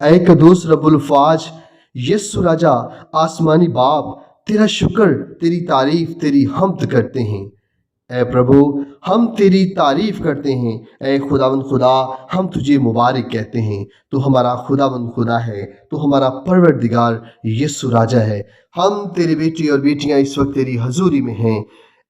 اے قدوس رب الفاج یسو راجا آسمانی باپ، تیرا شکر، تیری تعریف، تیری حمد کرتے ہیں۔ اے پربھو ہم تیری تعریف کرتے ہیں۔ اے خداوند خدا ہم تجھے مبارک کہتے ہیں۔ تو ہمارا خداوند خدا ہے، تو ہمارا پروردگار یسوع راجا ہے۔ ہم تیرے بیٹی اور بیٹیاں اس وقت تیری حضوری میں ہیں۔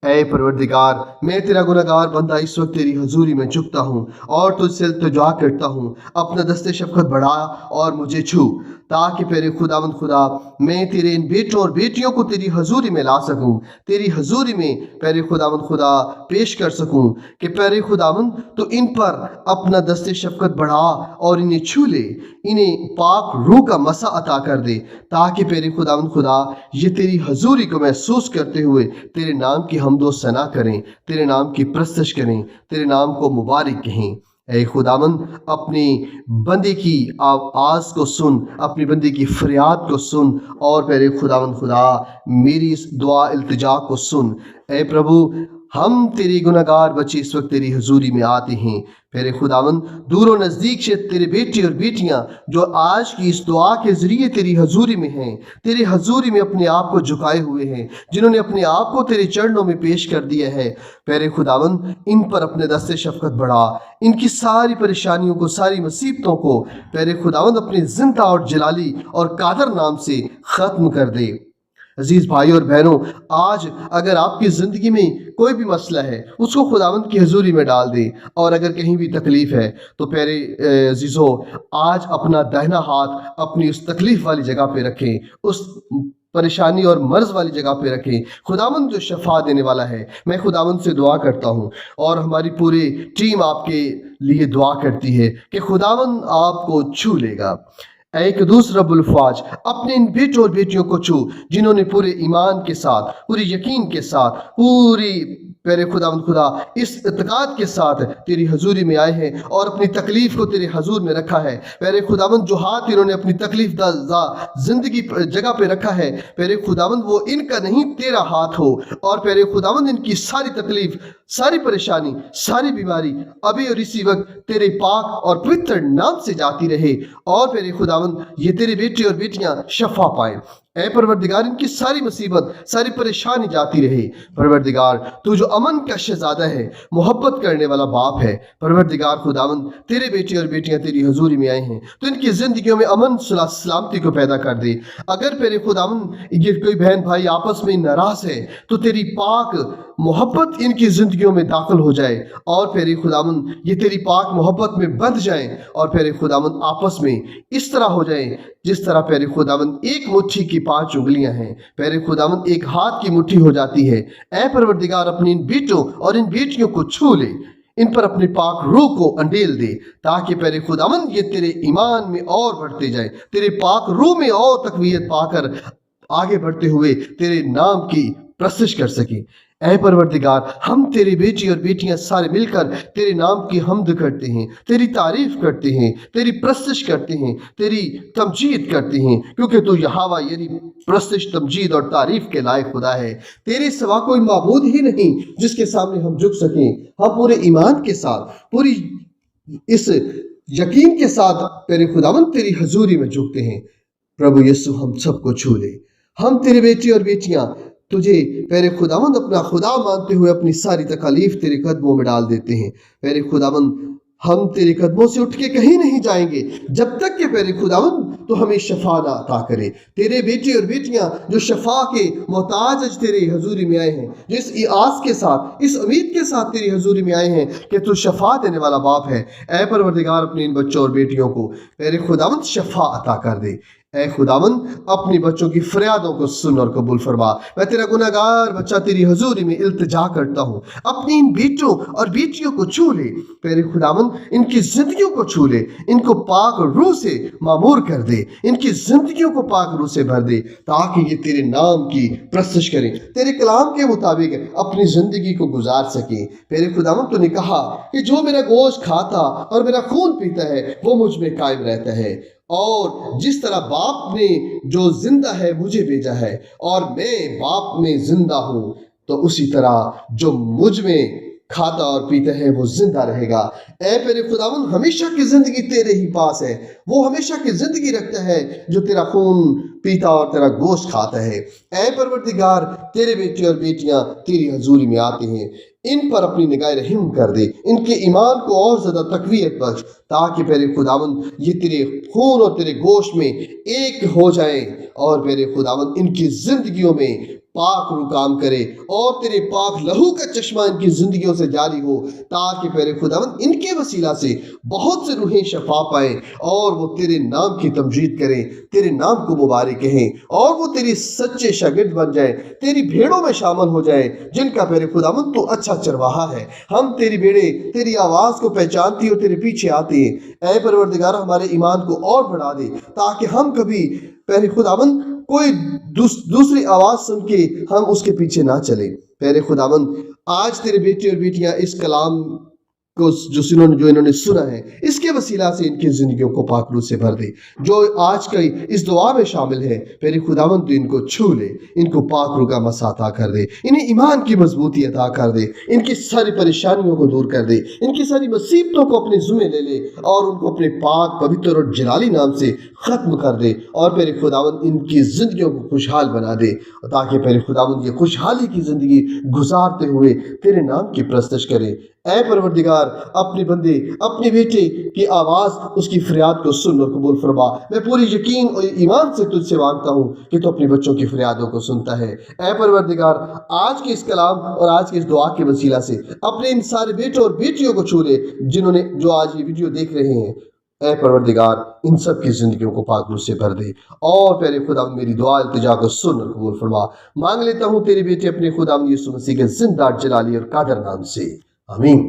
اے پروردگار میں تیرا گنہگار بندہ اس وقت تیری حضوری میں جھکتا ہوں اور تجھ سے التجا کرتا ہوں، اپنا دست شفقت بڑھا اور مجھے چھو، تاکہ پیرے خداوند خدا میں تیرے ان بیٹوں اور بیٹیوں کو تیری حضوری میں لا سکوں، تیری حضوری میں پیرے خداوند خدا پیش کر سکوں کہ پیرے خداوند تو ان پر اپنا دست شفقت بڑھا اور انہیں چھو لے، انہیں پاک روح کا مسا عطا کر دے، تاکہ پیرے خداوند خدا یہ تیری حضوری کو محسوس کرتے ہوئے تیرے نام کی حمد و ثنا کریں، تیرے نام کی پرستش کریں، تیرے نام کو مبارک کہیں۔ اے خداوند اپنی بندے کی آواز کو سن، اپنی بندے کی فریاد کو سن، اور پیرے خداوند خدا میری اس دعا التجا کو سن۔ اے پربھو ہم تیری گنہگار بچے اس وقت تیری حضوری میں آتے ہیں۔ پیرے خداوند دور و نزدیک سے تیرے بیٹے اور بیٹیاں جو آج کی اس دعا کے ذریعے تیری حضوری میں ہیں، تیری حضوری میں اپنے آپ کو جھکائے ہوئے ہیں، جنہوں نے اپنے آپ کو تیرے چرنوں میں پیش کر دیا ہے، پیرے خداوند ان پر اپنے دست شفقت بڑھا، ان کی ساری پریشانیوں کو، ساری مصیبتوں کو پیرے خداوند اپنے زندہ اور جلالی اور قادر نام سے ختم کر دے۔ عزیز بھائی اور بہنوں، آج اگر آپ کی زندگی میں کوئی بھی مسئلہ ہے اس کو خداوند کی حضوری میں ڈال دیں، اور اگر کہیں بھی تکلیف ہے تو پیارے عزیزو آج اپنا دہنا ہاتھ اپنی اس تکلیف والی جگہ پہ رکھیں، اس پریشانی اور مرض والی جگہ پہ رکھیں۔ خداوند جو شفا دینے والا ہے، میں خداوند سے دعا کرتا ہوں اور ہماری پوری ٹیم آپ کے لیے دعا کرتی ہے کہ خداوند آپ کو چھو لے گا۔ اے قدوس رب الفاج اپنے ان بیٹوں اور بیٹیوں کو چھو جنہوں نے پورے ایمان کے ساتھ، پوری یقین کے ساتھ، پوری پیارے خداوند خدا اس اعتقاد کے ساتھ تیری حضوری میں آئے ہیں اور اپنی تکلیف کو تیرے حضور میں رکھا ہے۔ پیارے خداوند جو ہاتھ انہوں نے اپنی تکلیف دا زندگی جگہ پہ رکھا ہے، پیارے خداوند وہ ان کا نہیں تیرا ہاتھ ہو، اور پیارے خداوند ان کی ساری تکلیف، ساری پریشانی، ساری بیماری ابھی اور اسی وقت تیرے پاک اور پوتر نام سے جاتی رہے، اور پیارے خداوند یہ تیرے بیٹے اور بیٹیاں شفا پائیں۔ اے پروردگار ان کی ساری مصیبت، ساری پریشانی جاتی رہے۔ پروردگار تو جو امن کا شہزادہ ہے، محبت کرنے والا باپ ہے، پروردگار خداوند تیرے بیٹے اور بیٹیاں تیری حضوری میں آئے ہیں تو ان کی زندگیوں میں امن سلامتی کو پیدا کر دے۔ اگر پیارے خداوند یہ کوئی بہن بھائی آپس میں ناراض ہے تو تیری پاک محبت ان کی زندگیوں میں داخل ہو جائے، اور پیارے خداوند یہ تیری پاک محبت میں بندھ جائیں، اور پیارے خداوند آپس میں اس طرح ہو جائیں جس طرح پیارے خداوند ایک مٹھی کی 5 انگلیاں ہیں، پیارے خداوند ایک ہاتھ کی مٹھی ہو جاتی ہے۔ اے پروردگار اپنی ان بیٹوں اور ان بیٹیوں کو چھو لے، ان پر اپنے پاک روح کو انڈیل دے، تاکہ پیارے خداوند یہ تیرے ایمان میں اور بڑھتے جائیں، تیرے پاک روح میں اور تقویت پا کر آگے بڑھتے ہوئے تیرے نام کی پرستش کر سکیں۔ اے پروردگار ہم تیرے بیٹی اور بیٹیاں سارے مل کر تیرے نام کی حمد کرتے ہیں، تیری تعریف کرتے ہیں، تیری پرستش کرتے ہیں، تیری تمجید کرتے ہیں، کیونکہ تو یہوہ یعنی پرستش، تمجید اور تعریف کے لائق خدا ہے۔ تیرے سوا کوئی معبود ہی نہیں جس کے سامنے ہم جھک سکیں۔ ہم پورے ایمان کے ساتھ، پوری اس یقین کے ساتھ تیرے خداوند تیری حضوری میں جھکتے ہیں۔ پربھو یسوع ہم سب کو چھو لے۔ ہم تیرے بیٹے اور بیٹیاں تجھے پیارے خداوند اپنا خدا مانتے ہوئے اپنی ساری تکالیف تیرے قدموں میں ڈال دیتے ہیں۔ پیارے خداوند ہم تیرے قدموں سے اٹھ کے کہیں نہیں جائیں گے جب تک کہ پیارے خداوند تو ہمیں شفا نہ عطا کرے۔ تیرے بیٹے اور بیٹیاں جو شفا کے محتاج آج تیرے حضوری میں آئے ہیں، جو اس آس کے ساتھ، اس امید کے ساتھ تیری حضوری میں آئے ہیں کہ تو شفا دینے والا باپ ہے، اے پروردگار اپنے ان بچوں اور بیٹیوں کو پیارے خداوند شفا عطا کر دے۔ اے خداوند اپنی بچوں کی فریادوں کو سن اور قبول فرما۔ میں تیرا گنہگار بچہ تیری حضوری میں التجا کرتا ہوں، اپنی ان بیٹوں اور بیٹیوں کو چھو لے پیارے خداوند، ان کی زندگیوں کو چھو لے، ان کو پاک روح سے معمور کر دے، ان کی زندگیوں کو پاک روح سے بھر دے، تاکہ یہ تیرے نام کی پرستش کریں، تیرے کلام کے مطابق اپنی زندگی کو گزار سکیں۔ پیارے خداوند تو نے کہا کہ جو میرا گوشت کھاتا اور میرا خون پیتا ہے وہ مجھ میں قائم رہتا ہے، اور جس طرح باپ نے جو زندہ ہے مجھے بھیجا ہے اور میں باپ میں زندہ ہوں، تو اسی طرح جو مجھ میں کھاتا اور پیتا ہے وہ زندہ رہے گا۔ اے میرے خداوند ہمیشہ کی زندگی تیرے ہی پاس ہے، وہ ہمیشہ کی زندگی رکھتا ہے جو تیرا خون پیتا اور تیرا گوشت کھاتا ہے۔ اے پروردگار تیرے بیٹے اور بیٹیاں تیری حضوری میں آتے ہیں، ان پر اپنی نگاہ رحم کر دے، ان کے ایمان کو اور زیادہ تقویت بخش تاکہ میرے خداوند یہ تیرے خون اور تیرے گوشت میں ایک ہو جائیں، اور میرے خداوند ان کی زندگیوں میں پاک روح کام کرے اور تیرے پاک لہو کا چشمہ ان کی زندگیوں سے جاری ہو تاکہ میرے خداوند ان کے وسیلہ سے بہت سے روحیں شفا پائیں اور وہ تیرے نام کی تمجید کریں، تیرے نام کو مبارک کہیں اور وہ تیری سچے شاگرد بن جائیں، تیری بھیڑوں میں شامل ہو جائیں جن کا میرے خداوند تو اچھا چرواہا ہے۔ ہم تیری بھیڑیں تیری آواز کو پہچانتی اور تیرے پیچھے آتے ہیں۔ اے پروردگار ہمارے ایمان کو اور بڑھا دے تاکہ ہم کبھی میرے خداوند کوئی دوسری آواز سن کے ہم اس کے پیچھے نہ چلیں۔ میرے خداوند آج تیرے بیٹے اور بیٹیاں اس کلام کو جو انہوں نے سنا ہے اس کے وسیلہ سے ان کی زندگیوں کو پاک روح سے بھر دے۔ جو آج کا اس دعا میں شامل ہے میرے خداوند تو ان کو چھو لے، ان کو پاک روح کا مسا عطا کر دے، انہیں ایمان کی مضبوطی عطا کر دے، ان کی ساری پریشانیوں کو دور کر دے، ان کی ساری مصیبتوں کو اپنے ذمہ لے لے اور ان کو اپنے پاک پوتر اور جلالی نام سے ختم کر دے، اور میرے خداوند ان کی زندگیوں کو خوشحال بنا دے تاکہ میرے خداوند یہ خوشحالی کی زندگی گزارتے ہوئے تیرے نام کی پرستش کرے۔ اے پروردگار اپنے بندے اپنے بیٹے کی آواز اس کی فریاد کو سن اور قبول فرما۔ میں پوری یقین اور ایمان سے تجھ سے مانگتا ہوں کہ تو اپنے بچوں کی فریادوں کو سنتا ہے۔ اے پروردگار آج کے اس کلام اور آج کے اس دعا کے وسیلہ سے اپنے ان سارے بیٹوں اور بیٹیوں کو چھو لے جو آج یہ ویڈیو دیکھ رہے ہیں۔ اے پروردگار ان سب کی زندگیوں کو پاک روح سے بھر دے اور پیارے خدا میری دعا التجا کو سن اور قبول فرما۔ مانگ لیتا ہوں تیرے بیٹے اپنے خدا یسوع مسیح کے زندہ جلالی اور قادر نام سے، آمین۔